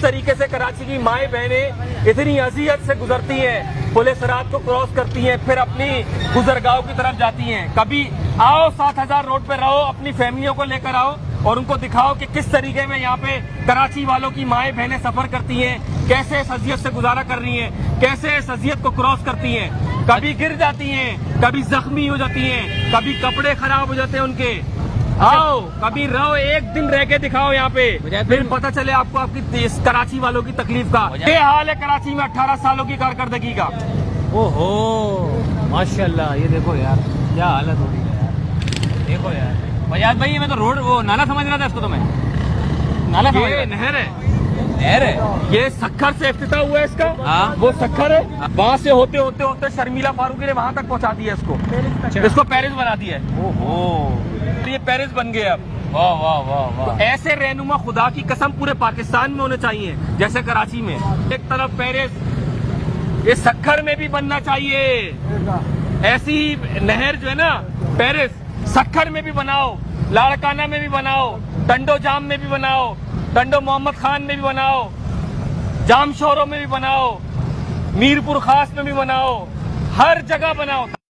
तरीके से कराची की माएँ बहनें इतनी अजियत से गुजरती हैं, पुलिस रात को क्रॉस करती हैं, फिर अपनी गुजरगांव की तरफ जाती हैं। कभी आओ 7000 रोड पे रहो, अपनी फैमिलियों को लेकर आओ और उनको दिखाओ कि किस तरीके में यहाँ पे कराची वालों की माएँ बहनें सफर करती हैं, कैसे इस अजियत से गुजारा कर रही हैं, कैसे इस अजियत को क्रॉस करती हैं। कभी गिर जाती हैं, कभी जख्मी हो जाती हैं, कभी कपड़े खराब हो जाते हैं उनके। आओ कभी रहो, एक दिन रह के दिखाओ यहाँ पे, फिर पता चले आपको आपकी इस कराची वालों की तकलीफ का। ये हाल है कराची में 18 सालों की कारकर्दगी का। ओहो माशाल्लाह, ये देखो यार क्या हालत हो रही है यार। देखो यार फयाज भाई, मैं तो रोड वो नाला समझ रहा था इसको, तो मैं नाला समझ रहा था। नहर है, नहर है। ये सखर से इफ्तिताह हुआ है इसका। हाँ। वो सखर है, वहाँ से होते होते होते शर्मिला फारूकी ने वहाँ तक पहुँचा दिया इसको पेरिस बना दिया है। ओहो, ये पेरिस बन गया अब। वाह वाह वाह वाह। तो ऐसे रहनुमा खुदा की कसम पूरे पाकिस्तान में होने चाहिए, जैसे कराची में। एक तरफ पेरिस, ये सखर में भी बनना चाहिए। ऐसी नहर जो है ना पेरिस, सखर में भी बनाओ, लाड़काना में भी बनाओ, टंडो जाम में भी बनाओ, टंडो मोहम्मद खान में भी बनाओ, जाम शोरों में भी बनाओ, मीरपुर खास में भी बनाओ, हर जगह बनाओ।